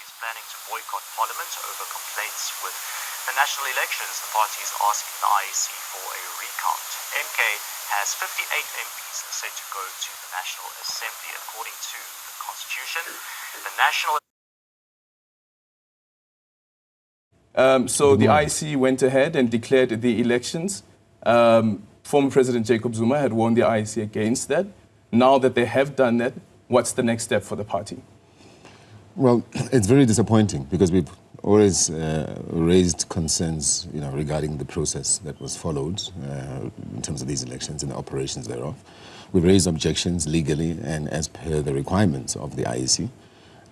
is planning to boycott Parliament over complaints with the national elections. The party is asking the IEC for a recount. MK has 58 MPs set to go to the National Assembly according to the Constitution. The National So the IEC went ahead and declared the elections. Former President Jacob Zuma had warned the IEC against that. Now that they have done that, what's the next step for the party? Well, it's very disappointing because we've always raised concerns, regarding the process that was followed in terms of these elections and the operations thereof. We've raised objections legally and as per the requirements of the IEC.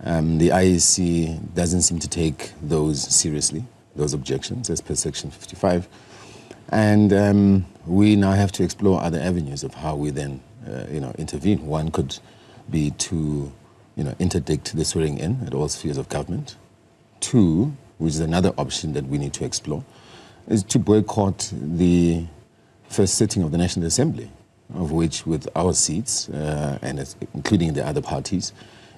The IEC doesn't seem to take those seriously, those objections, as per Section 55. And we now have to explore other avenues of how we then, intervene. One could be to, interdict the swearing in at all spheres of government. Two, which is another option that we need to explore, is to boycott the first sitting of the National Assembly, of which with our seats, and including the other parties,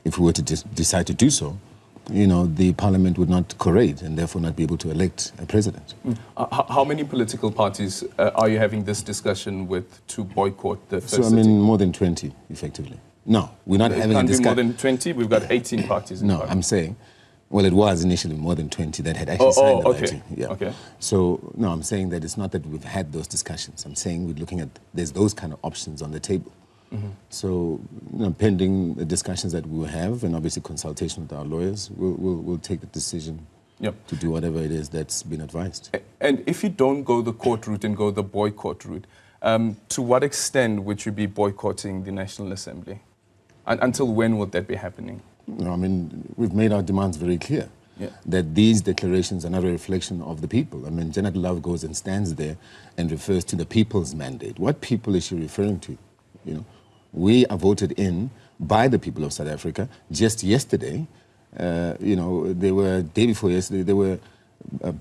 if we were to decide to do so, the parliament would not corrade and therefore not be able to elect a president. How many political parties are you having this discussion with to boycott the first sitting? So, more than 20, effectively. No, we're not having a discussion. More than 20? We've got 18 parties in No, parliament. I'm saying, well, it was initially more than 20 that had actually signed the writing. Yeah. Okay. So, no, I'm saying that it's not that we've had those discussions. I'm saying we're looking at, there's those kind of options on the table. Mm-hmm. So, pending the discussions that we will have, and obviously consultation with our lawyers, we'll take the decision to do whatever it is that's been advised. And if you don't go the court route and go the boycott route, to what extent would you be boycotting the National Assembly? And until when would that be happening? We've made our demands very clear. Yeah. That these declarations are not a reflection of the people. Janet Love goes and stands there and refers to the people's mandate. What people is she referring to? We are voted in by the people of South Africa. Just yesterday, there were, day before yesterday, there were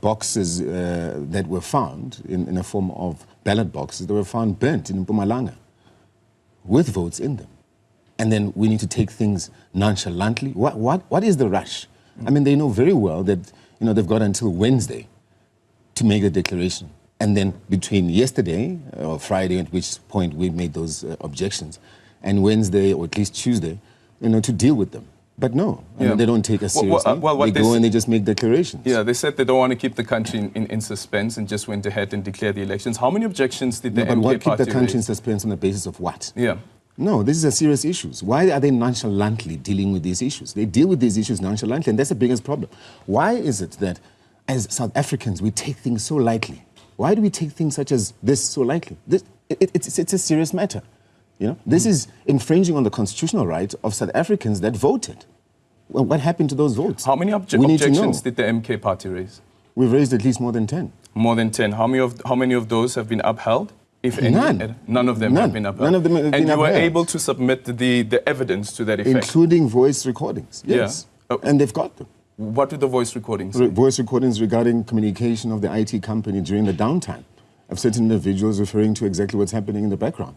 boxes that were found in a form of ballot boxes that were found burnt in Mpumalanga with votes in them. And then we need to take things nonchalantly. What is the rush? They know very well that they've got until Wednesday to make the declaration. And then between yesterday or Friday, at which point we made those objections, and Wednesday or at least Tuesday, to deal with them. But no, they don't take us seriously. They go and they just make declarations. Yeah, they said they don't want to keep the country in suspense and just went ahead and declared the elections. How many objections did the MK party raise? But keep the country in suspense on the basis of what? Yeah. No, this is a serious issue. Why are they nonchalantly dealing with these issues? They deal with these issues nonchalantly, and that's the biggest problem. Why is it that as South Africans we take things so lightly? Why do we take things such as this so lightly? It's a serious matter. This is infringing on the constitutional right of South Africans that voted. Well, what happened to those votes? How many objections did the MK party raise? We've raised at least more than 10. More than 10. How many of those have been upheld? If any? None. None of them have been upheld. None of them have been upheld. And you were able to submit the evidence to that effect? Including voice recordings, yes. Yeah. And they've got them. What were the voice recordings? Voice recordings regarding communication of the IT company during the downtime of certain individuals referring to exactly what's happening in the background.